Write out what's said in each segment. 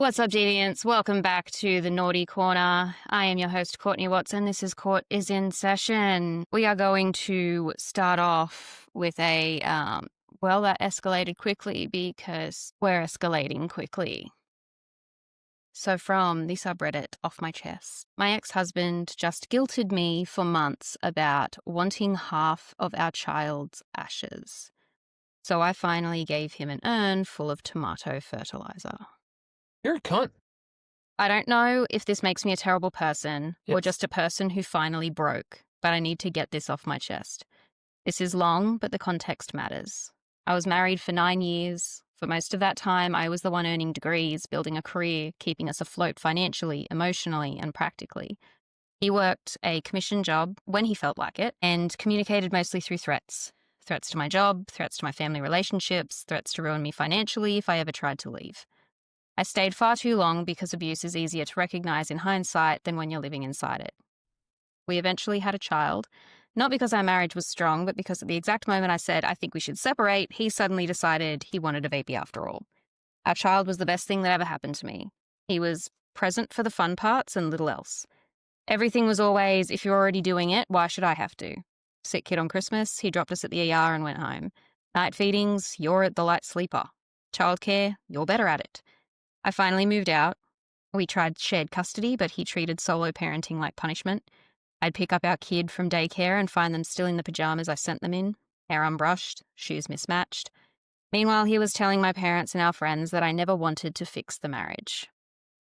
What's up, deviants? Welcome back to the Naughty Corner. I am your host, Courtney Watts, and this is Court is in Session. We are going to start off with that escalated quickly because we're escalating quickly. So from the subreddit Off My Chest, my ex-husband just guilted me for months about wanting half of our child's ashes. So I finally gave him an urn full of tomato fertilizer. You're a cunt. I don't know if this makes me a terrible person or Yes. just a person who finally broke, but I need to get this off my chest. This is long, but the context matters. I was married for 9 years. For most of that time, I was the one earning degrees, building a career, keeping us afloat financially, emotionally, and practically. He worked a commission job when he felt like it and communicated mostly through threats. Threats to my job, threats to my family relationships, threats to ruin me financially if I ever tried to leave. I stayed far too long because abuse is easier to recognize in hindsight than when you're living inside it. We eventually had a child, not because our marriage was strong, but because at the exact moment I said, I think we should separate, he suddenly decided he wanted a baby after all. Our child was the best thing that ever happened to me. He was present for the fun parts and little else. Everything was always, if you're already doing it, why should I have to? Sick kid on Christmas, he dropped us at the ER and went home. Night feedings, you're the light sleeper. Childcare, you're better at it. I finally moved out. We tried shared custody, but he treated solo parenting like punishment. I'd pick up our kid from daycare and find them still in the pajamas I sent them in, hair unbrushed, shoes mismatched. Meanwhile, he was telling my parents and our friends that I never wanted to fix the marriage.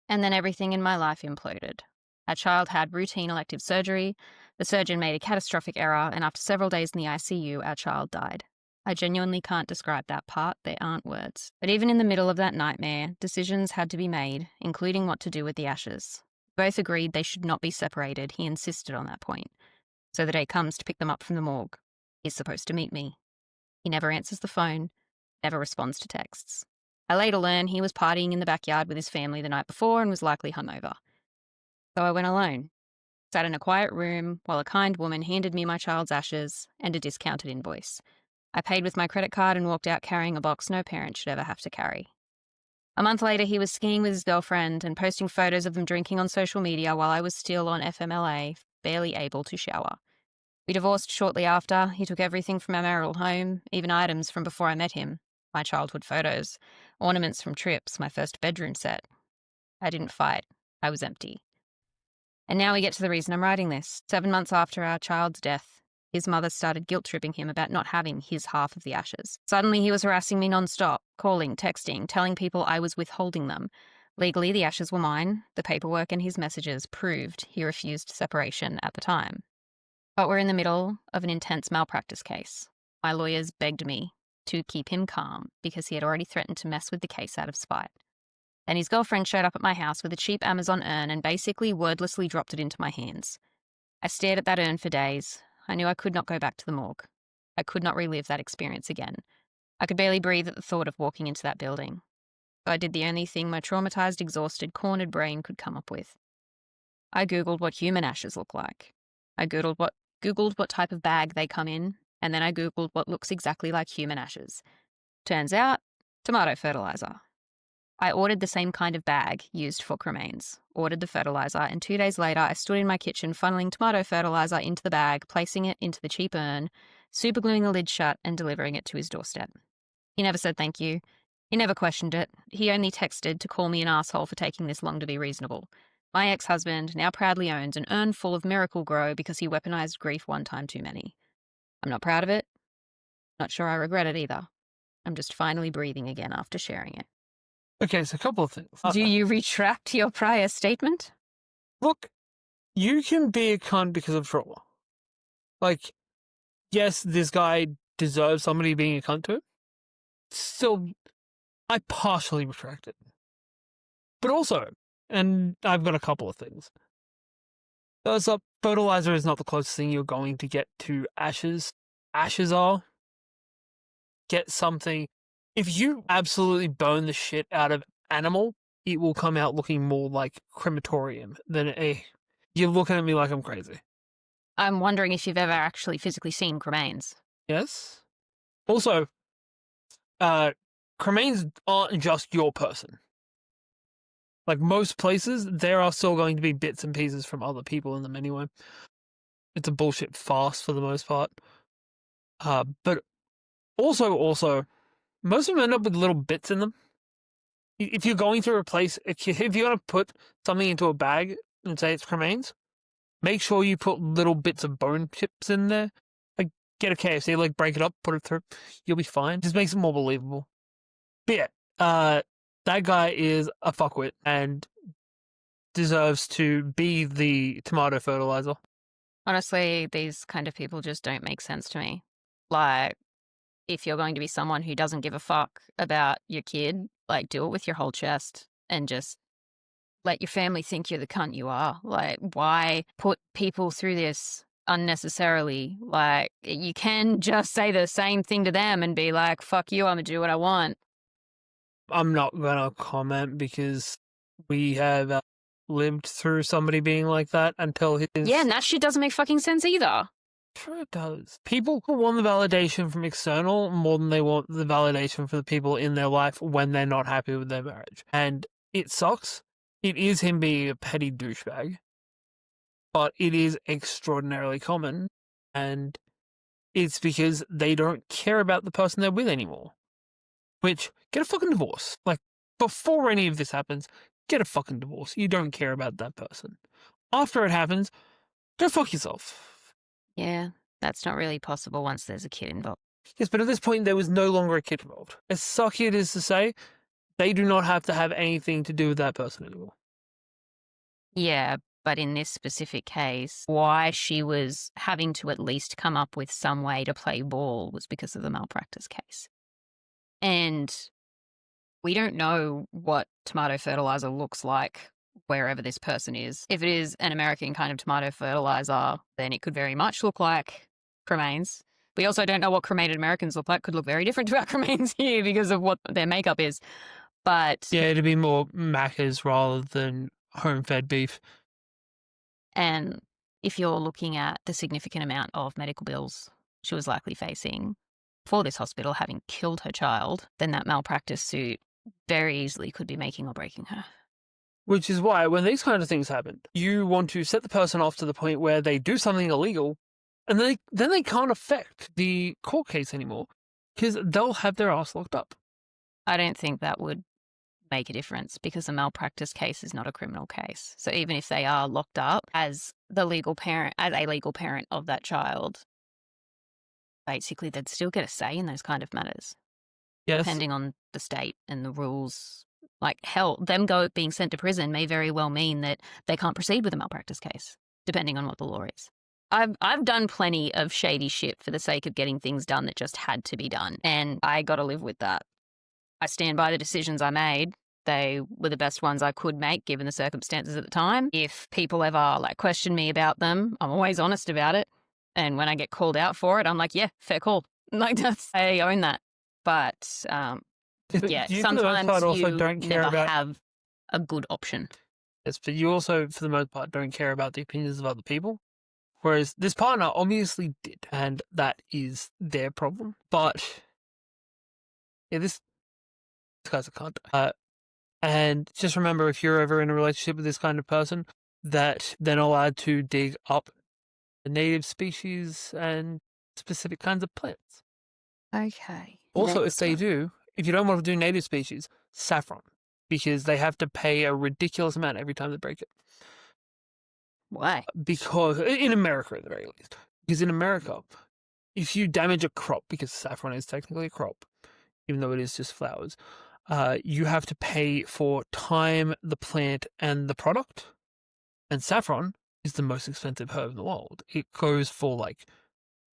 And then everything in my life imploded. Our child had routine elective surgery, the surgeon made a catastrophic error, and after several days in the ICU, our child died. I genuinely can't describe that part, there aren't words. But even in the middle of that nightmare, decisions had to be made, including what to do with the ashes. Both agreed they should not be separated, he insisted on that point. So the day comes to pick them up from the morgue. He's supposed to meet me. He never answers the phone, never responds to texts. I later learn he was partying in the backyard with his family the night before and was likely hungover. So I went alone, sat in a quiet room while a kind woman handed me my child's ashes and a discounted invoice. I paid with my credit card and walked out carrying a box no parent should ever have to carry. A month later, he was skiing with his girlfriend and posting photos of them drinking on social media while I was still on FMLA, barely able to shower. We divorced shortly after. He took everything from our marital home, even items from before I met him. My childhood photos, ornaments from trips, my first bedroom set. I didn't fight. I was empty. And now we get to the reason I'm writing this. 7 months after our child's death, his mother started guilt-tripping him about not having his half of the ashes. Suddenly he was harassing me non-stop, calling, texting, telling people I was withholding them. Legally, the ashes were mine. The paperwork and his messages proved he refused separation at the time. But we're in the middle of an intense malpractice case. My lawyers begged me to keep him calm because he had already threatened to mess with the case out of spite. Then his girlfriend showed up at my house with a cheap Amazon urn and basically wordlessly dropped it into my hands. I stared at that urn for days. I knew I could not go back to the morgue. I could not relive that experience again. I could barely breathe at the thought of walking into that building. So I did the only thing my traumatized, exhausted, cornered brain could come up with. I Googled what human ashes look like. I Googled what type of bag they come in, and then I Googled what looks exactly like human ashes. Turns out, tomato fertilizer. I ordered the same kind of bag used for cremains, ordered the fertilizer, and 2 days later I stood in my kitchen funneling tomato fertilizer into the bag, placing it into the cheap urn, supergluing the lid shut, and delivering it to his doorstep. He never said thank you. He never questioned it. He only texted to call me an asshole for taking this long to be reasonable. My ex-husband now proudly owns an urn full of Miracle Grow because he weaponized grief one time too many. I'm not proud of it. Not sure I regret it either. I'm just finally breathing again after sharing it. Okay, so a couple of things. Do you retract your prior statement? Look, you can be a cunt because of trauma. Like, yes, this guy deserves somebody being a cunt to him. Still, I partially retract it. But also, and I've got a couple of things. First up, fertilizer is not the closest thing you're going to get to ashes. Ashes are. Get something. If you absolutely burn the shit out of animal, it will come out looking more like crematorium than a. You're looking at me like I'm crazy. I'm wondering if you've ever actually physically seen cremains. Yes. Also, cremains aren't just your person. Like most places, there are still going to be bits and pieces from other people in them anyway. It's a bullshit farce for the most part. But also, most of them end up with little bits in them. If you're going to replace, if you're going to put something into a bag and say it's cremains, make sure you put little bits of bone chips in there. Like, get a KFC, like, break it up, put it through. You'll be fine. Just makes it more believable. But yeah, that guy is a fuckwit and deserves to be the tomato fertilizer. Honestly, these kind of people just don't make sense to me. Like, if you're going to be someone who doesn't give a fuck about your kid, like, do it with your whole chest and just let your family think you're the cunt you are. Like, why put people through this unnecessarily? Like, you can just say the same thing to them and be like, fuck you, I'm gonna do what I want. I'm not gonna comment because we have lived through somebody being like that until his. Yeah, and that shit doesn't make fucking sense either. Sure it does. People want the validation from external more than they want the validation for the people in their life when they're not happy with their marriage. And it sucks. It is him being a petty douchebag. But it is extraordinarily common. And it's because they don't care about the person they're with anymore. Which, get a fucking divorce. Like, before any of this happens, get a fucking divorce. You don't care about that person. After it happens, go fuck yourself. Yeah, that's not really possible once there's a kid involved. Yes, but at this point, there was no longer a kid involved. As sucky it is to say, they do not have to have anything to do with that person anymore. Yeah, but in this specific case, why she was having to at least come up with some way to play ball was because of the malpractice case. And we don't know what tomato fertilizer looks like wherever this person is. If it is an American kind of tomato fertilizer, then it could very much look like cremains. We also don't know what cremated Americans look like. Could look very different to our cremains here because of what their makeup is. But yeah, it'd be more Macca's rather than home-fed beef. And if you're looking at the significant amount of medical bills she was likely facing for this hospital, having killed her child, then that malpractice suit very easily could be making or breaking her. Which is why, when these kind of things happen, you want to set the person off to the point where they do something illegal, and then they can't affect the court case anymore, because they'll have their ass locked up. I don't think that would make a difference because a malpractice case is not a criminal case. So even if they are locked up as a legal parent of that child, basically they'd still get a say in those kind of matters. Yes. Depending on the state and the rules. Like, hell, them being sent to prison may very well mean that they can't proceed with a malpractice case, depending on what the law is. I've done plenty of shady shit for the sake of getting things done that just had to be done, and I got to live with that. I stand by the decisions I made. They were the best ones I could make given the circumstances at the time. If people ever question me about them, I'm always honest about it. And when I get called out for it, I'm like, yeah, fair call. I own that. But yeah, sometimes you don't care never about... have a good option. Yes, but you also, for the most part, don't care about the opinions of other people. Whereas this partner obviously did, and that is their problem. But yeah, this guy's a cunt. And just remember, if you're ever in a relationship with this kind of person, that they're not allowed to dig up native species and specific kinds of plants. Okay. Also, if they do, if you don't want to do native species, saffron, because they have to pay a ridiculous amount every time they break it. Why? Because, in America at the very least, because in America, if you damage a crop, because saffron is technically a crop, even though it is just flowers, you have to pay for time, the plant, and the product. And saffron is the most expensive herb in the world. It goes for I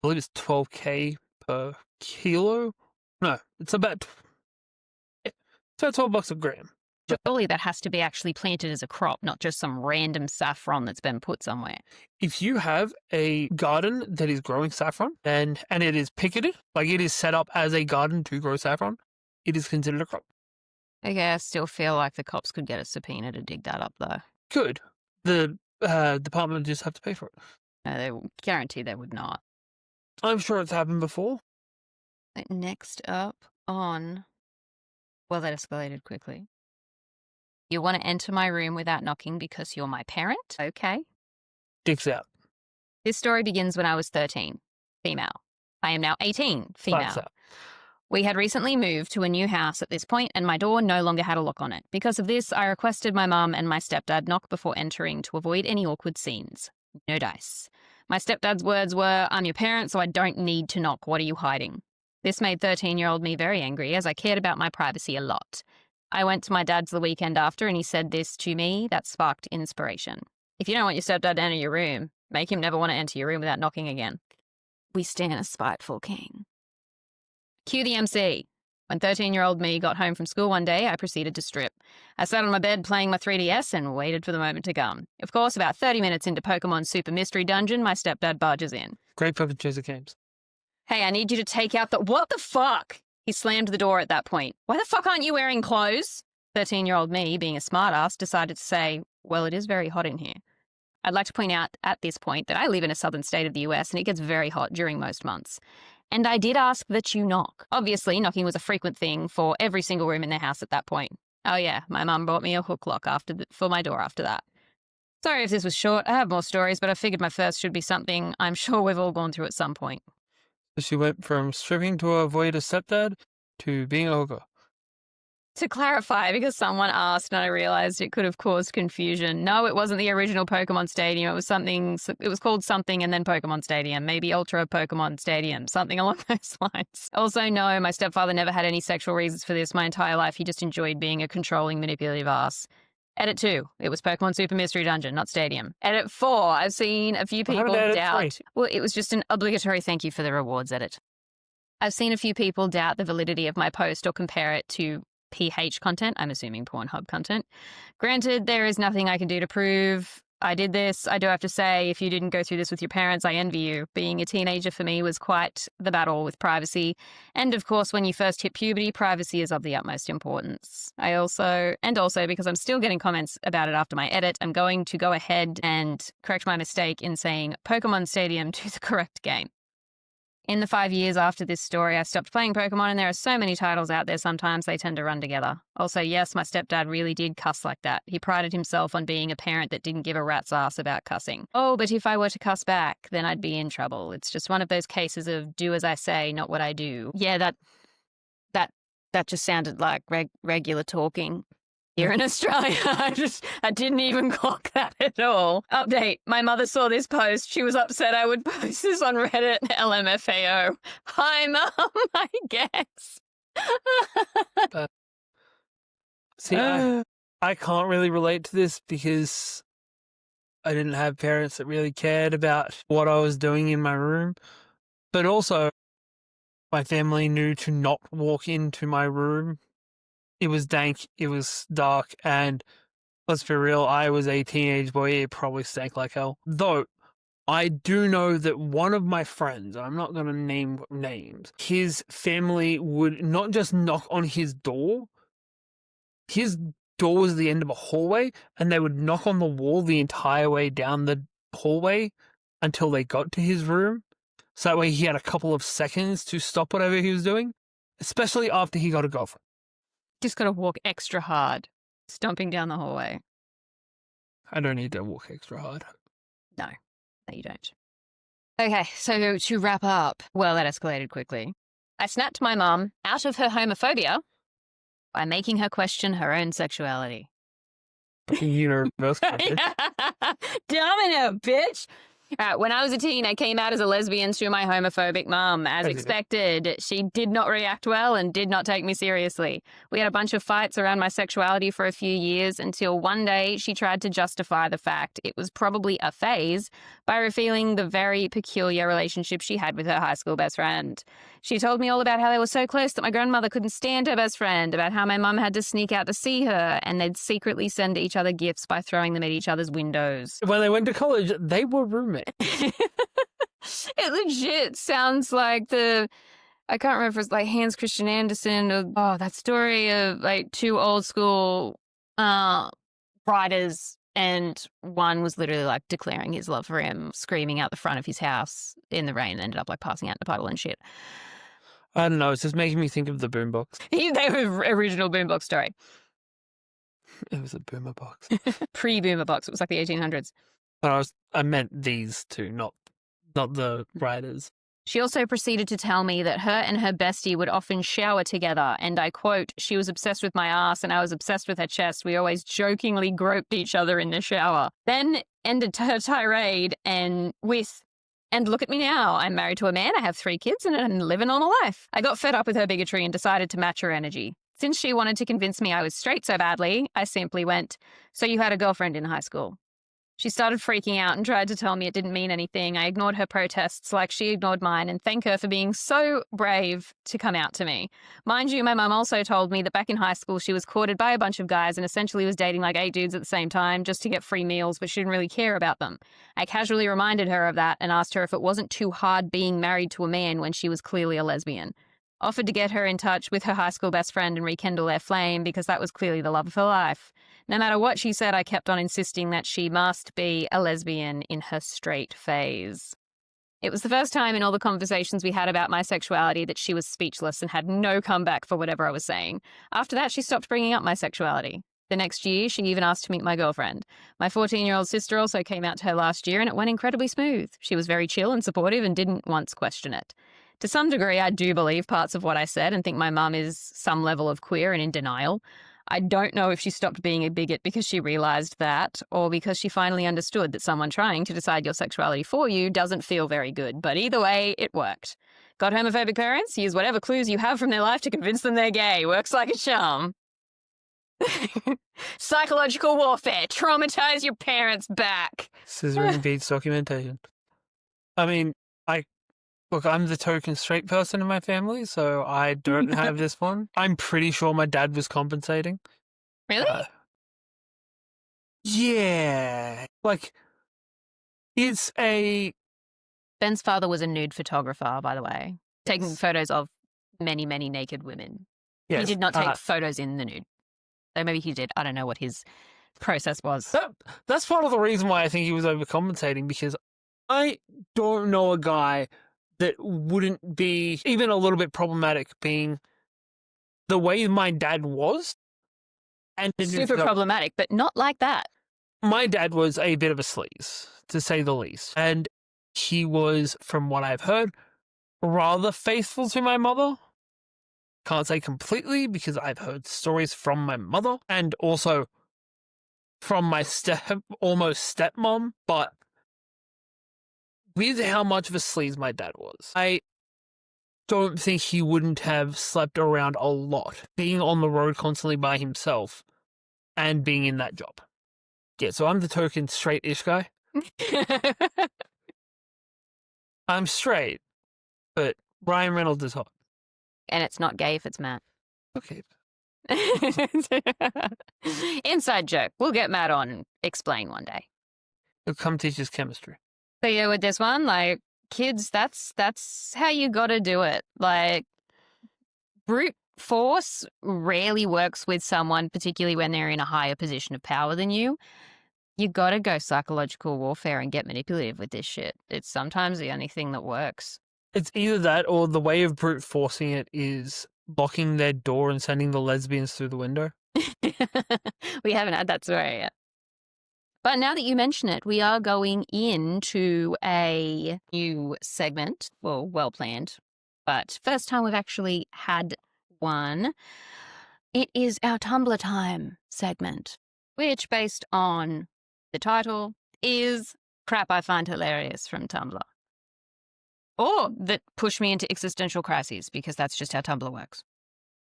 believe it's $12K per kilo. No, it's about $12 a gram. Surely that has to be actually planted as a crop, not just some random saffron that's been put somewhere. If you have a garden that is growing saffron and it is picketed, it is set up as a garden to grow saffron, it is considered a crop. Okay, I still feel like the cops could get a subpoena to dig that up, though. Good. The department would just have to pay for it. No, they guarantee they would not. I'm sure it's happened before. Next up on... Well, that escalated quickly. You want to enter my room without knocking because you're my parent? Okay. Dicks out. This story begins when I was 13, female. I am now 18, female. Fucks out. We had recently moved to a new house at this point, and my door no longer had a lock on it. Because of this, I requested my mum and my stepdad knock before entering to avoid any awkward scenes. No dice. My stepdad's words were, "I'm your parent, so I don't need to knock. What are you hiding?" This made 13-year-old me very angry, as I cared about my privacy a lot. I went to my dad's the weekend after, and he said this to me that sparked inspiration. If you don't want your stepdad to enter your room, make him never want to enter your room without knocking again. We stand a spiteful king. Cue the MC. When 13-year-old me got home from school one day, I proceeded to strip. I sat on my bed playing my 3DS and waited for the moment to come. Of course, about 30 minutes into Pokemon Super Mystery Dungeon, my stepdad barges in. Great purchaser games. Hey, I need you to take out the— What the fuck? He slammed the door at that point. Why the fuck aren't you wearing clothes? 13-year-old me, being a smartass, decided to say, well, it is very hot in here. I'd like to point out at this point that I live in a southern state of the US and it gets very hot during most months. And I did ask that you knock. Obviously, knocking was a frequent thing for every single room in their house at that point. Oh yeah, my mum bought me a hook lock for my door after that. Sorry if this was short. I have more stories, but I figured my first should be something I'm sure we've all gone through at some point. So she went from stripping to avoid a stepdad to being a hooker. To clarify, because someone asked and I realized it could have caused confusion. No, it wasn't the original Pokemon Stadium. It was something, it was called something and then Pokemon Stadium, maybe Ultra Pokemon Stadium, something along those lines. Also, no, my stepfather never had any sexual reasons for this my entire life. He just enjoyed being a controlling, manipulative ass. Edit 2, it was Pokemon Super Mystery Dungeon, not Stadium. Edit 4, I've seen a few people doubt. Well, it was just an obligatory thank you for the rewards edit. I've seen a few people doubt the validity of my post or compare it to PH content, I'm assuming Pornhub content. Granted, there is nothing I can do to prove I did this. I do have to say, if you didn't go through this with your parents, I envy you. Being a teenager for me was quite the battle with privacy. And of course, when you first hit puberty, privacy is of the utmost importance. Also because I'm still getting comments about it after my edit, I'm going to go ahead and correct my mistake in saying Pokemon Stadium to the correct game. In the 5 years after this story, I stopped playing Pokemon, and there are so many titles out there sometimes they tend to run together. Also, yes, my stepdad really did cuss like that. He prided himself on being a parent that didn't give a rat's ass about cussing. Oh, but if I were to cuss back, then I'd be in trouble. It's just one of those cases of do as I say, not what I do. Yeah, that just sounded like regular talking. Here in Australia, I didn't even clock that at all. Update, my mother saw this post. She was upset I would post this on Reddit, LMFAO. Hi, Mum, I guess. See, I can't really relate to this because I didn't have parents that really cared about what I was doing in my room. But also, my family knew to not walk into my room. It was dank, it was dark, and let's be real, I was a teenage boy, it probably stank like hell. Though, I do know that one of my friends, I'm not going to name names, his family would not just knock on his door was the end of a hallway, and they would knock on the wall the entire way down the hallway until they got to his room. So that way he had a couple of seconds to stop whatever he was doing, especially after he got a girlfriend. Just got to walk extra hard, stomping down the hallway. I don't need to walk extra hard. No, you don't. Okay, so to wrap up, well, that escalated quickly. I snapped my mum out of her homophobia by making her question her own sexuality. Universe. Domino, bitch! When I was a teen, I came out as a lesbian to my homophobic mum. As expected, she did not react well and did not take me seriously. We had a bunch of fights around my sexuality for a few years until one day she tried to justify the fact it was probably a phase by revealing the very peculiar relationship she had with her high school best friend. She told me all about how they were so close that my grandmother couldn't stand her best friend, about how my mum had to sneak out to see her, and they'd secretly send each other gifts by throwing them at each other's windows. When they went to college, they were roommates. It legit sounds like I can't remember if it's like Hans Christian Andersen or that story of like two old school writers, and one was literally like declaring his love for him, screaming out the front of his house in the rain, and ended up like passing out in a puddle and shit. I don't know, it's just making me think of the Boombox. They were original Boombox story. It was a boomer box. Pre-boomer box. It was like the 1800s. But I meant these two, not the writers. She also proceeded to tell me that her and her bestie would often shower together, and I quote, "She was obsessed with my ass and I was obsessed with her chest. We always jokingly groped each other in the shower." Then ended her tirade and look at me now. I'm married to a man, I have 3 kids, and I'm living on a life. I got fed up with her bigotry and decided to match her energy. Since she wanted to convince me I was straight so badly, I simply went, "So you had a girlfriend in high school?" She started freaking out and tried to tell me it didn't mean anything. I ignored her protests like she ignored mine and thank her for being so brave to come out to me. Mind you, my mum also told me that back in high school she was courted by a bunch of guys and essentially was dating like 8 dudes at the same time just to get free meals, but she didn't really care about them. I casually reminded her of that and asked her if it wasn't too hard being married to a man when she was clearly a lesbian. Offered to get her in touch with her high school best friend and rekindle their flame because that was clearly the love of her life. No matter what she said, I kept on insisting that she must be a lesbian in her straight phase. It was the first time in all the conversations we had about my sexuality that she was speechless and had no comeback for whatever I was saying. After that, she stopped bringing up my sexuality. The next year, she even asked to meet my girlfriend. My 14-year-old sister also came out to her last year, and it went incredibly smooth. She was very chill and supportive and didn't once question it. To some degree, I do believe parts of what I said and think my mum is some level of queer and in denial. I don't know if she stopped being a bigot because she realised that or because she finally understood that someone trying to decide your sexuality for you doesn't feel very good. But either way, it worked. Got homophobic parents? Use whatever clues you have from their life to convince them they're gay. Works like a charm. Psychological warfare. Traumatize your parents back. Scissoring beats documentation. I mean, look, I'm the token straight person in my family, so I don't have this one. I'm pretty sure my dad was compensating. Really? Yeah. Like, it's a... Ben's father was a nude photographer, by the way, taking photos of many, many naked women. Yes. He did not take photos in the nude. Though maybe he did. I don't know what his process was. That's part of the reason why I think he was overcompensating, because I don't know a guy that wouldn't be even a little bit problematic being the way my dad was. And super problematic, but not like that. My dad was a bit of a sleaze, to say the least. And he was, from what I've heard, rather faithful to my mother. Can't say completely because I've heard stories from my mother and also from my almost stepmom, but with how much of a sleaze my dad was, I don't think he wouldn't have slept around a lot, being on the road constantly by himself and being in that job. Yeah, so I'm the token straight-ish guy. I'm straight, but Ryan Reynolds is hot. And it's not gay if it's Matt. Okay. Inside joke. We'll get Matt on and explain one day. He'll come teach us chemistry. So yeah, with this one, like, kids, that's how you gotta do it. Like, brute force rarely works with someone, particularly when they're in a higher position of power than you. You gotta go psychological warfare and get manipulative with this shit. It's sometimes the only thing that works. It's either that or the way of brute forcing it is locking their door and sending the lesbians through the window. We haven't had that story yet. But now that you mention it, we are going into a new segment. Well planned. But first time we've actually had one. It is our Tumblr time segment, which, based on the title, is crap I find hilarious from Tumblr. Or that push me into existential crises, because that's just how Tumblr works.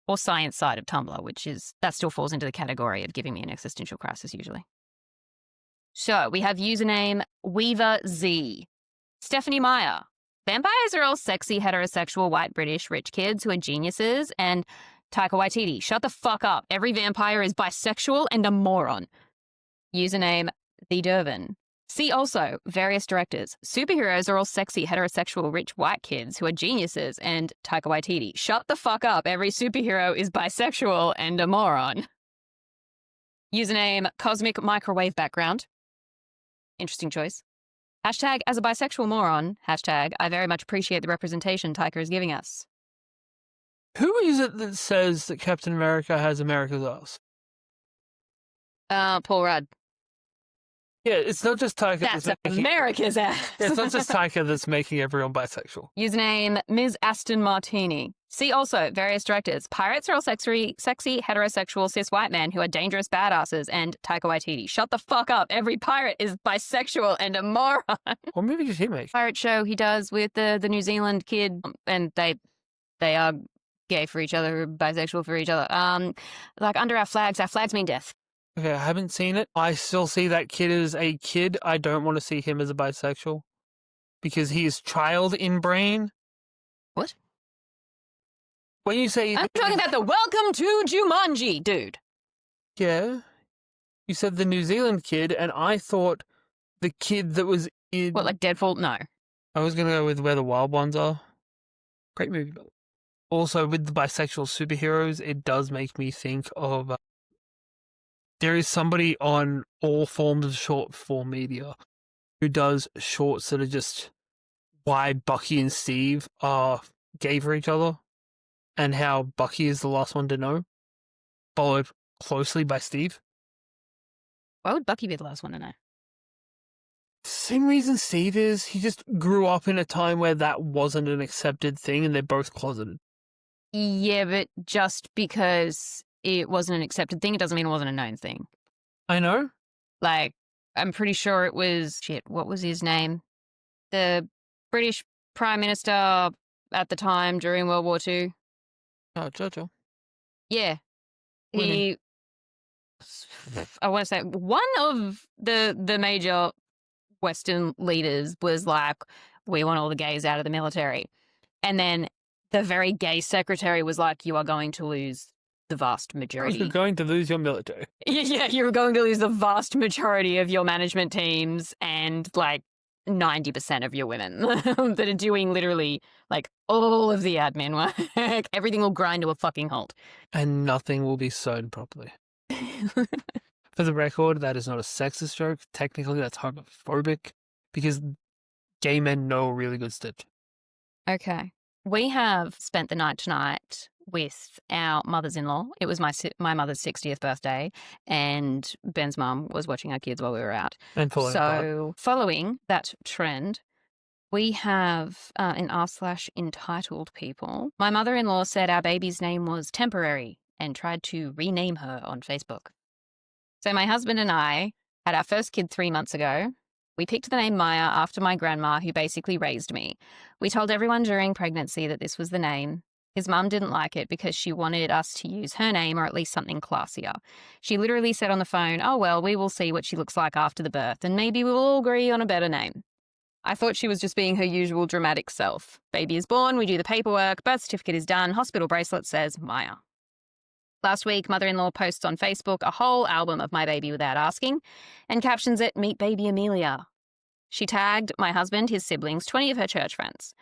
Or science side of Tumblr, that still falls into the category of giving me an existential crisis usually. So we have username Weaver Z. Stephanie Meyer. Vampires are all sexy, heterosexual, white, British, rich kids who are geniuses. And Taika Waititi. Shut the fuck up. Every vampire is bisexual and a moron. Username The Durvan. See also various directors. Superheroes are all sexy, heterosexual, rich, white kids who are geniuses. And Taika Waititi. Shut the fuck up. Every superhero is bisexual and a moron. Username Cosmic Microwave Background. Interesting choice. Hashtag as a bisexual moron. Hashtag I very much appreciate the representation Taika is giving us. Who is it that says that Captain America has America's ass? Paul Rudd. Yeah, it's not just Taika That's making America's ass. Yeah, it's not just Taika that's making everyone bisexual. Username Ms. Aston Martini. See also various directors. Pirates are all sexy, heterosexual, cis white men who are dangerous badasses, and Taika Waititi. Shut the fuck up. Every pirate is bisexual and a moron. What movie did he make? Pirate show he does with the New Zealand kid, and they are gay for each other, bisexual for each other. Like Under Our Flags mean death. Okay, I haven't seen it. I still see that kid as a kid. I don't want to see him as a bisexual because he is child in brain. What? When you say... I'm talking about the Welcome to Jumanji, dude. Yeah. You said the New Zealand kid, and I thought the kid that was in... What, like Deadfall? No. I was going to go with Where the Wild Ones Are. Great movie, by the way. Also, with the bisexual superheroes, it does make me think of... there is somebody on all forms of short form media who does shorts that are just why Bucky and Steve are gay for each other and how Bucky is the last one to know, followed closely by Steve. Why would Bucky be the last one to know? Same reason Steve is. He just grew up in a time where that wasn't an accepted thing and they're both closeted. Yeah, but just because it wasn't an accepted thing, it doesn't mean it wasn't a known thing. I know. Like, I'm pretty sure it was... Shit, what was his name? The British Prime Minister at the time during World War II. Oh, Churchill. Yeah. Winnie. I want to say, one of the major Western leaders was like, we want all the gays out of the military. And then the very gay secretary was like, you are going to lose the vast majority. You're going to lose your military. Yeah, you're going to lose the vast majority of your management teams and like 90% of your women that are doing literally like all of the admin work. Everything will grind to a fucking halt. And nothing will be sewn properly. For the record, that is not a sexist joke. Technically, that's homophobic because gay men know a really good stitch. Okay. We have spent the night tonight with our mothers-in-law. It was my mother's 60th birthday, and Ben's mum was watching our kids while we were out. And Following that trend, we have in r/entitled people. My mother-in-law said our baby's name was Temporary and tried to rename her on Facebook. So my husband and I had our first kid 3 months ago. We picked the name Maya after my grandma, who basically raised me. We told everyone during pregnancy that this was the name. His mum didn't like it because she wanted us to use her name or at least something classier. She literally said on the phone, oh, well, we will see what she looks like after the birth and maybe we'll all agree on a better name. I thought she was just being her usual dramatic self. Baby is born, we do the paperwork, birth certificate is done, hospital bracelet says Maya. Last week, mother-in-law posts on Facebook a whole album of my baby without asking and captions it, Meet Baby Amelia. She tagged my husband, his siblings, 20 of her church friends.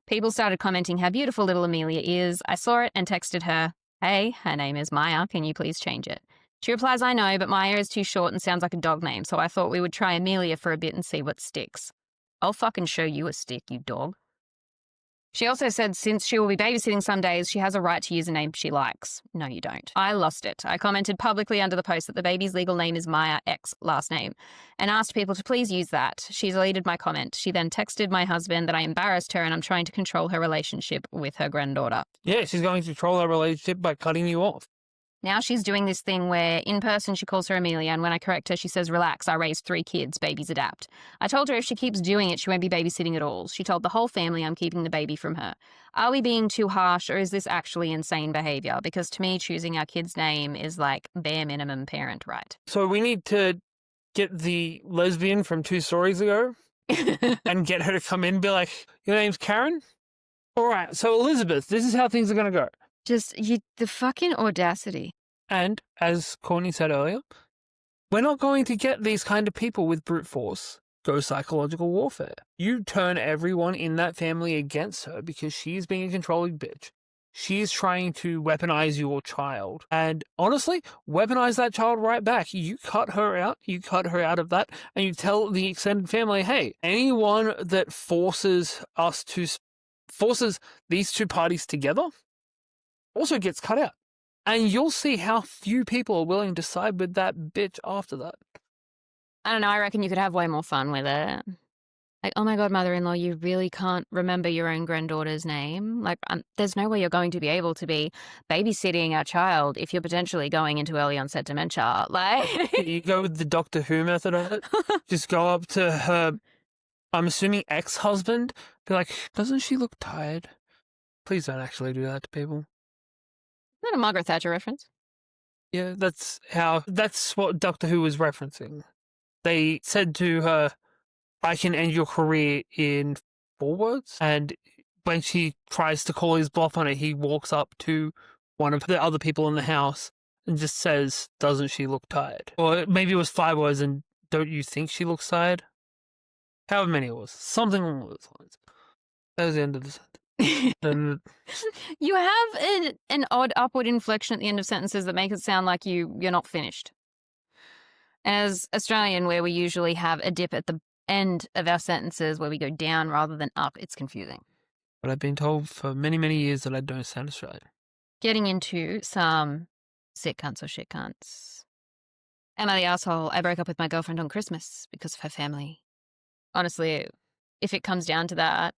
People started commenting how beautiful little Amelia is. I saw it and texted her, hey, her name is Maya, can you please change it? She replies, I know, but Maya is too short and sounds like a dog name, so I thought we would try Amelia for a bit and see what sticks. I'll fucking show you a stick, you dog. She also said since she will be babysitting some days, she has a right to use a name she likes. No, you don't. I lost it. I commented publicly under the post that the baby's legal name is Maya X last name and asked people to please use that. She deleted my comment. She then texted my husband that I embarrassed her and I'm trying to control her relationship with her granddaughter. Yeah, she's going to control her relationship by cutting you off. Now she's doing this thing where in person she calls her Amelia, and when I correct her, she says, relax, I raised 3 kids, babies adapt. I told her if she keeps doing it, she won't be babysitting at all. She told the whole family I'm keeping the baby from her. Are we being too harsh, or is this actually insane behavior? Because to me, choosing our kid's name is like bare minimum parent right. So we need to get the lesbian from 2 stories ago and get her to come in and be like, your name's Karen? All right, so Elizabeth, this is how things are going to go. The fucking audacity. And, as Courtney said earlier, we're not going to get these kind of people with brute force go psychological warfare. You turn everyone in that family against her because she's being a controlling bitch. She's trying to weaponize your child. And honestly, weaponize that child right back. You cut her out of that, and you tell the extended family, hey, anyone that forces these 2 parties together also gets cut out. And you'll see how few people are willing to side with that bitch after that. I don't know. I reckon you could have way more fun with it. Like, oh my God, mother-in-law, you really can't remember your own granddaughter's name? Like, there's no way you're going to be able to be babysitting our child if you're potentially going into early onset dementia. Like, You go with the Doctor Who method of it. Just go up to her, I'm assuming ex-husband, be like, doesn't she look tired? Please don't actually do that to people. Is that a Margaret Thatcher reference? Yeah, that's what Doctor Who was referencing. They said to her, I can end your career in 4 words. And when she tries to call his bluff on it, he walks up to one of the other people in the house and just says, doesn't she look tired? Or maybe it was 5 words and don't you think she looks tired? However many it was. Something along those lines. That was the end of the sentence. And You have an odd upward inflection at the end of sentences that make it sound like you're not finished. As Australian, where we usually have a dip at the end of our sentences where we go down rather than up, it's confusing. But I've been told for many, many years that I don't sound Australian. Getting into some sick cunts or shit cunts. Am I the asshole? I broke up with my girlfriend on Christmas because of her family. Honestly, if it comes down to that,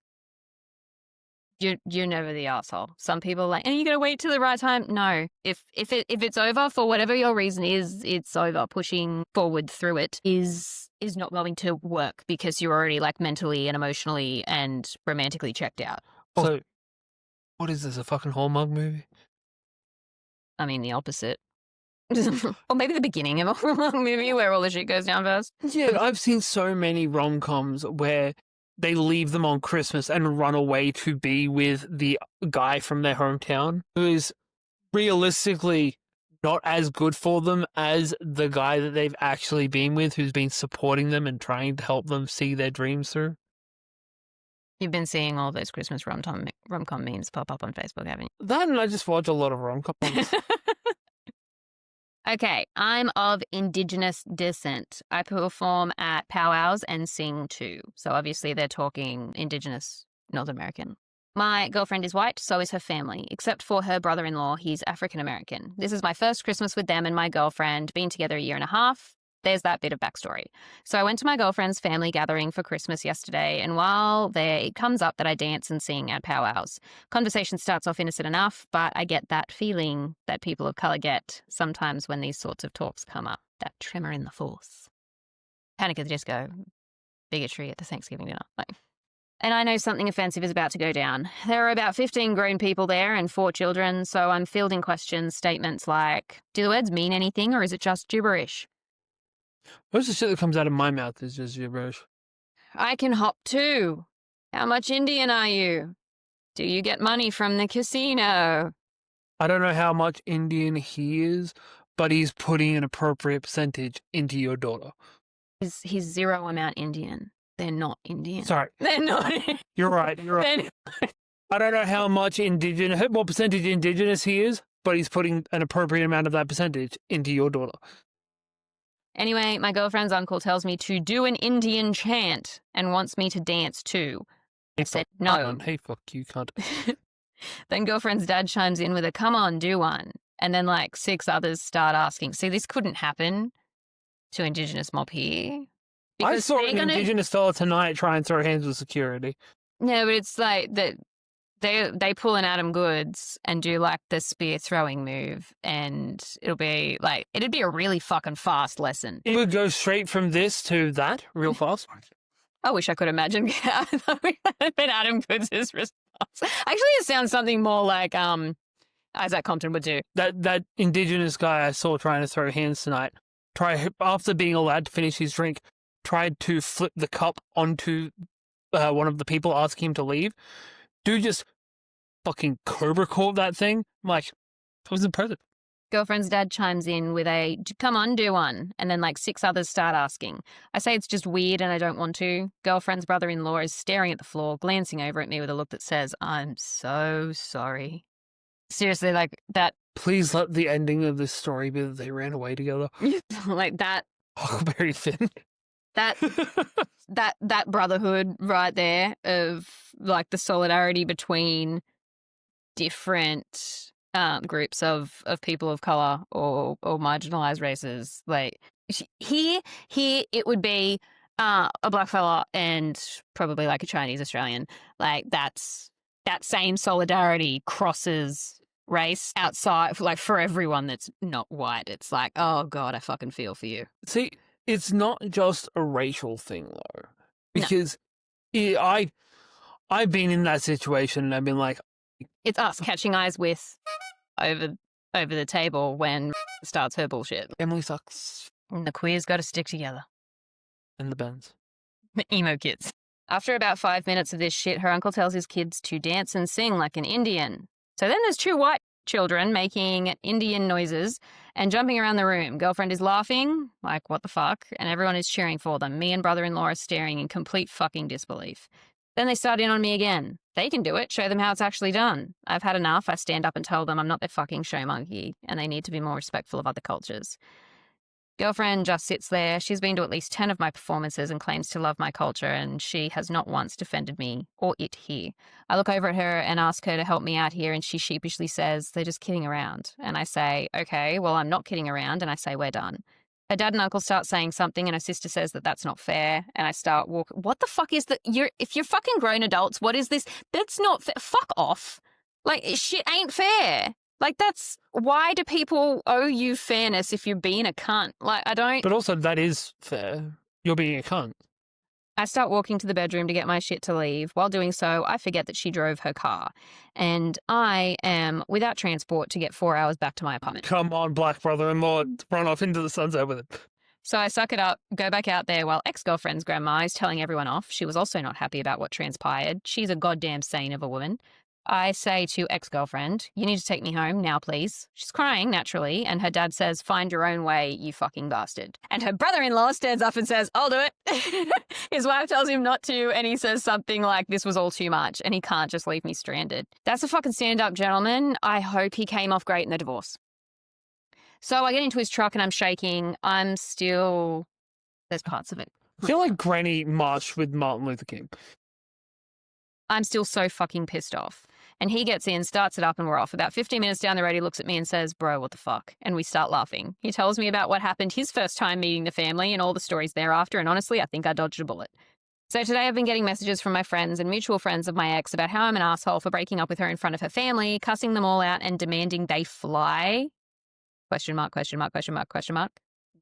you're never the asshole. Some people are like, and you gotta wait till the right time. No, if it's over for whatever your reason is, it's over. Pushing forward through it is not going to work because you're already like mentally and emotionally and romantically checked out. So, what is this, a fucking Hallmark movie? I mean, the opposite. Or maybe the beginning of a Hallmark movie where all the shit goes down first. Yeah, I've seen so many rom-coms where they leave them on Christmas and run away to be with the guy from their hometown who is realistically not as good for them as the guy that they've actually been with, who's been supporting them and trying to help them see their dreams through. You've been seeing all those Christmas rom-com memes pop up on Facebook, haven't you? That, and I just watch a lot of rom-coms. Okay, I'm of Indigenous descent. I perform at powwows and sing too. So obviously they're talking Indigenous North American. My girlfriend is white, so is her family, except for her brother-in-law. He's African American. This is my first Christmas with them and my girlfriend, been together a year and a half. There's that bit of backstory. So I went to my girlfriend's family gathering for Christmas yesterday, and while there, it comes up that I dance and sing at powwows. Conversation starts off innocent enough, but I get that feeling that people of colour get sometimes when these sorts of talks come up, that tremor in the force. Panic at the Disco, bigotry at the Thanksgiving dinner. And I know something offensive is about to go down. There are about 15 grown people there and 4 children, so I'm fielding questions, statements like, do the words mean anything or is it just gibberish? Most of the shit that comes out of my mouth is just gibberish. I can hop too. How much Indian are you? Do you get money from the casino? I don't know how much Indian he is, but he's putting an appropriate percentage into your daughter. He's zero amount Indian. They're not Indian. Sorry. They're not. You're right. I don't know how much what percentage Indigenous he is, but he's putting an appropriate amount of that percentage into your daughter. Anyway, my girlfriend's uncle tells me to do an Indian chant and wants me to dance too. I said no. Hey, fuck you, cunt. Then girlfriend's dad chimes in with a come on, do one. And then like 6 others start asking. See, this couldn't happen to Indigenous mob here. I saw an Indigenous fella tonight try and throw hands with security. Yeah, but it's like that. They pull an Adam Goods and do like the spear throwing move, and it'd be a really fucking fast lesson. It would go straight from this to that real fast. I wish I could imagine how Adam Goods' response. Actually, it sounds something more like Isaac Compton would do. That Indigenous guy I saw trying to throw hands tonight, after being allowed to finish his drink, tried to flip the cup onto one of the people asking him to leave. Dude just fucking Cobra caught that thing. I'm like, that was impressive. Girlfriend's dad chimes in with a, come on, do one. And then like 6 others start asking. I say it's just weird and I don't want to. Girlfriend's brother-in-law is staring at the floor, glancing over at me with a look that says, I'm so sorry. Seriously, like that. Please let the ending of this story be that they ran away together. Like that. Huckleberry Finn. That brotherhood right there of like the solidarity between different groups of people of color or marginalized races. Like here it would be a black fella and probably like a Chinese Australian. Like that same solidarity crosses race outside, like for everyone that's not white. It's like, oh God, I fucking feel for you. See, it's not just a racial thing though, because I've been in that situation and I've been like, it's us catching eyes with over the table when starts her bullshit. Emily sucks. And the queers got to stick together. And the bands. Emo kids. After about 5 minutes of this shit, her uncle tells his kids to dance and sing like an Indian. So then there's 2 white children making Indian noises and jumping around the room. Girlfriend is laughing, like, what the fuck? And everyone is cheering for them. Me and brother-in-law are staring in complete fucking disbelief. Then they start in on me again. They can do it. Show them how it's actually done. I've had enough. I stand up and tell them I'm not their fucking show monkey and they need to be more respectful of other cultures. Girlfriend just sits there. She's been to at least 10 of my performances and claims to love my culture, and she has not once defended me or it here. I look over at her and ask her to help me out here, and she sheepishly says, they're just kidding around. And I say, okay, well, I'm not kidding around, and I say, we're done. Her dad and uncle start saying something, and her sister says that that's not fair, and I start walking. What the fuck is that? If you're fucking grown adults, what is this? That's not fair. Fuck off. Like, shit ain't fair. Like, why do people owe you fairness if you're being a cunt? Like, I don't. But also, that is fair. You're being a cunt. I start walking to the bedroom to get my shit to leave. While doing so, I forget that she drove her car. And I am without transport to get 4 hours back to my apartment. Come on, black brother-in-law, run off into the sunset with it. So I suck it up, go back out there while ex-girlfriend's grandma is telling everyone off. She was also not happy about what transpired. She's a goddamn saint of a woman. I say to ex-girlfriend, you need to take me home now, please. She's crying, naturally, and her dad says, find your own way, you fucking bastard. And her brother-in-law stands up and says, I'll do it. His wife tells him not to, and he says something like, this was all too much, and he can't just leave me stranded. That's a fucking stand-up gentleman. I hope he came off great in the divorce. So I get into his truck and I'm shaking. There's parts of it. I feel like Granny marched with Martin Luther King. I'm still so fucking pissed off. And he gets in, starts it up, and we're off. About 15 minutes down the road, he looks at me and says, bro, what the fuck? And we start laughing. He tells me about what happened his first time meeting the family and all the stories thereafter, and honestly, I think I dodged a bullet. So today I've been getting messages from my friends and mutual friends of my ex about how I'm an asshole for breaking up with her in front of her family, cussing them all out, and demanding they fly, ?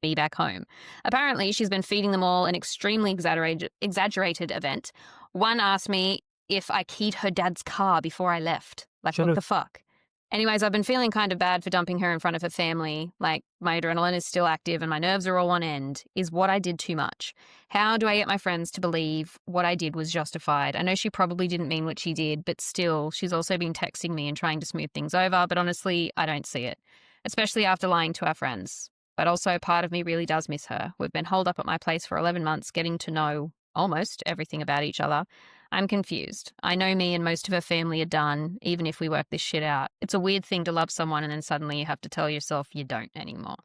Me back home. Apparently, she's been feeding them all an extremely exaggerated event. One asked me if I keyed her dad's car before I left. Like, what the fuck? Anyways, I've been feeling kind of bad for dumping her in front of her family. Like, my adrenaline is still active and my nerves are all on end. Is what I did too much? How do I get my friends to believe what I did was justified? I know she probably didn't mean what she did, but still, she's also been texting me and trying to smooth things over, but honestly, I don't see it. Especially after lying to our friends. But also, part of me really does miss her. We've been holed up at my place for 11 months, getting to know almost everything about each other. I'm confused. I know me and most of her family are done, even if we work this shit out. It's a weird thing to love someone and then suddenly you have to tell yourself you don't anymore.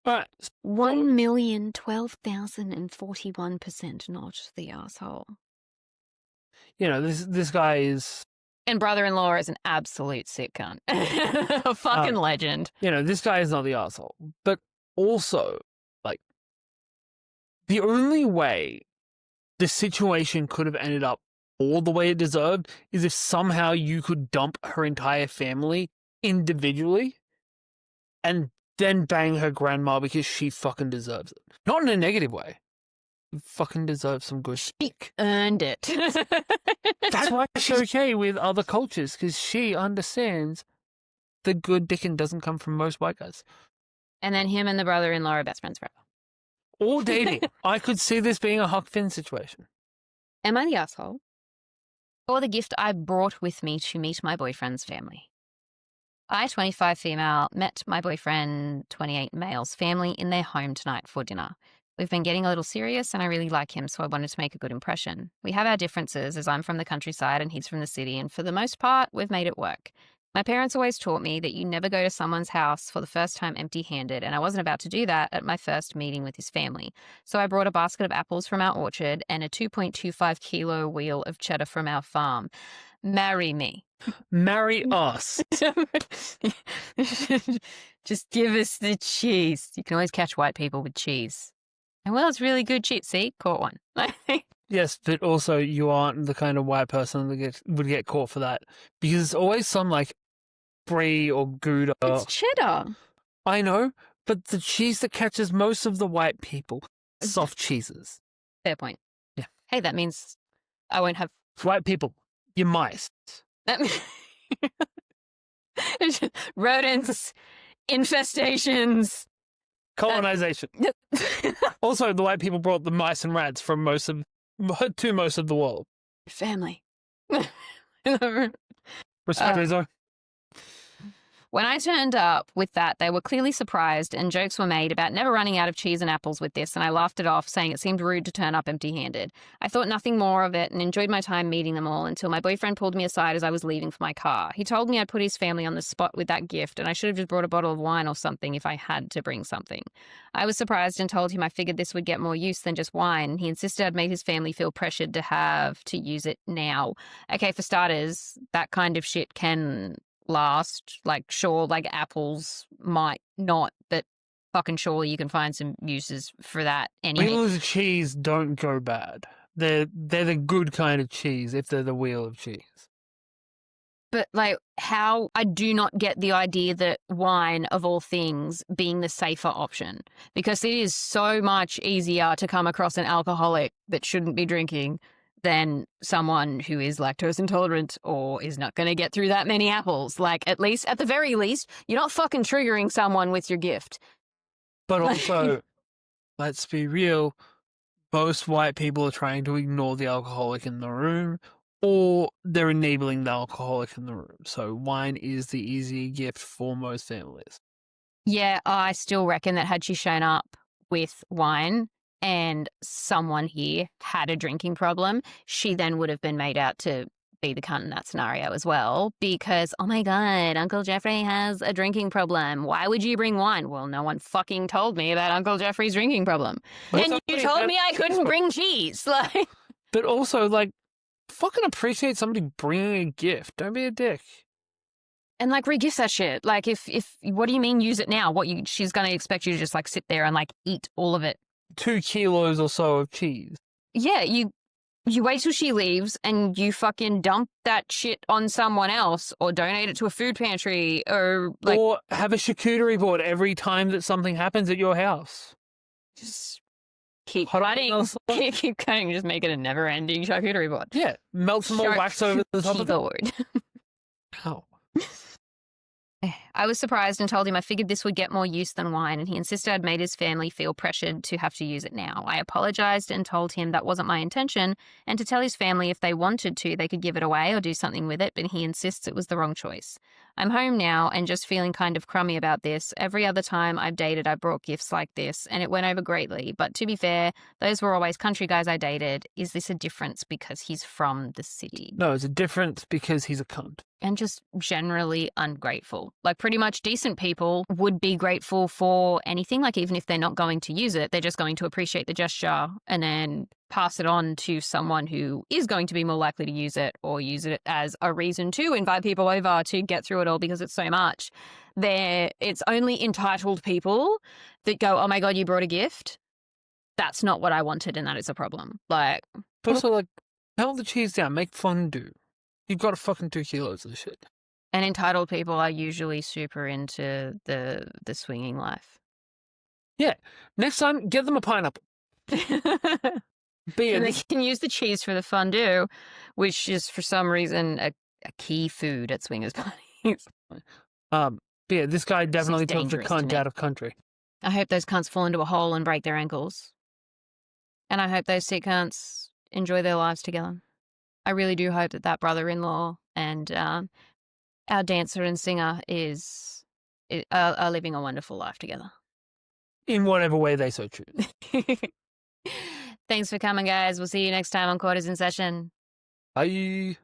Right. 1,012,041% not the asshole. You know, this guy is... And brother-in-law is an absolute sick cunt. A fucking legend. You know, this guy is not the asshole. But also, like, the only way the situation could have ended up all the way it deserved is if somehow you could dump her entire family individually and then bang her grandma because she fucking deserves it. Not in a negative way. You fucking deserve some good shit. Earned it. That's why she's okay with other cultures, because she understands the good dicking doesn't come from most white guys. And then him and the brother-in-law are best friends forever. Or dating. I could see this being a Huck Finn situation. Am I the asshole? Or the gift I brought with me to meet my boyfriend's family? I, 25 female, met my boyfriend, 28 male's family in their home tonight for dinner. We've been getting a little serious and I really like him, so I wanted to make a good impression. We have our differences as I'm from the countryside and he's from the city, and for the most part, we've made it work. My parents always taught me that you never go to someone's house for the first time empty-handed, and I wasn't about to do that at my first meeting with his family. So I brought a basket of apples from our orchard and a 2.25 kilo wheel of cheddar from our farm. Marry me. Marry us. Just give us the cheese. You can always catch white people with cheese. And well, it's really good cheese. See? Caught one. Yes, but also you aren't the kind of white person that would get caught for that. Because it's always some, like, brie or Gouda. It's cheddar. I know, but the cheese that catches most of the white people. Soft cheeses. Fair point. Yeah. Hey, that means I won't have... White people, you mice. That means... Rodents, infestations... Colonization. Also, the white people brought the mice and rats to most of the world. Family. Respect, Rizzo. When I turned up with that, they were clearly surprised and jokes were made about never running out of cheese and apples with this, and I laughed it off, saying it seemed rude to turn up empty-handed. I thought nothing more of it and enjoyed my time meeting them all until my boyfriend pulled me aside as I was leaving for my car. He told me I'd put his family on the spot with that gift, and I should have just brought a bottle of wine or something if I had to bring something. I was surprised and told him I figured this would get more use than just wine. He insisted I'd made his family feel pressured to have to use it now. Okay, for starters, that kind of shit can... last, like, sure, like apples might not, but fucking surely you can find some uses for that anyway. Wheels of cheese don't go bad. They're the good kind of cheese if they're the wheel of cheese. But, like, how I do not get the idea that wine, of all things, being the safer option. Because it is so much easier to come across an alcoholic that shouldn't be drinking than someone who is lactose intolerant or is not going to get through that many apples. Like, at the very least, you're not fucking triggering someone with your gift. But also, let's be real, most white people are trying to ignore the alcoholic in the room, or they're enabling the alcoholic in the room. So wine is the easier gift for most families. Yeah, I still reckon that had she shown up with wine and someone here had a drinking problem, she then would have been made out to be the cunt in that scenario as well, because, oh my God, Uncle Jeffrey has a drinking problem. Why would you bring wine? Well, no one fucking told me about Uncle Jeffrey's drinking problem. But and you told me I couldn't bring cheese. Like, but also, like, fucking appreciate somebody bringing a gift. Don't be a dick. And, like, re-gift that shit. Like, if what do you mean use it now? She's going to expect you to just, like, sit there and, like, eat all of it. 2 kilos or so of cheese. Yeah, you wait till she leaves and you fucking dump that shit on someone else or donate it to a food pantry or, like... Or have a charcuterie board every time that something happens at your house. Just keep cutting. Keep cutting. Just make it a never-ending charcuterie board. Yeah, melt some more wax over the top of it. Ow. I was surprised and told him I figured this would get more use than wine, and he insisted I'd made his family feel pressured to have to use it now. I apologized and told him that wasn't my intention, and to tell his family if they wanted to, they could give it away or do something with it, but he insists it was the wrong choice. I'm home now and just feeling kind of crummy about this. Every other time I've dated, I brought gifts like this, and it went over greatly. But to be fair, those were always country guys I dated. Is this a difference because he's from the city? No, it's a difference because he's a cunt. And just generally ungrateful. Like, pretty much decent people would be grateful for anything. Like, even if they're not going to use it, they're just going to appreciate the gesture and then pass it on to someone who is going to be more likely to use it or use it as a reason to invite people over to get through it all because it's so much. It's only entitled people that go, oh my God, you brought a gift. That's not what I wanted, and that is a problem. Like, but also, like, melt the cheese down, make fondue. You've got fucking 2 kilos of shit. And entitled people are usually super into the swinging life. Yeah. Next time, get them a pineapple. And they can use the cheese for the fondue, which is for some reason a key food at swingers parties. Yeah, this guy definitely took the cunt out of country. I hope those cunts fall into a hole and break their ankles. And I hope those sick cunts enjoy their lives together. I really do hope that brother-in-law and our dancer and singer are living a wonderful life together. In whatever way they so choose. Thanks for coming, guys. We'll see you next time on Quarters in Session. Bye.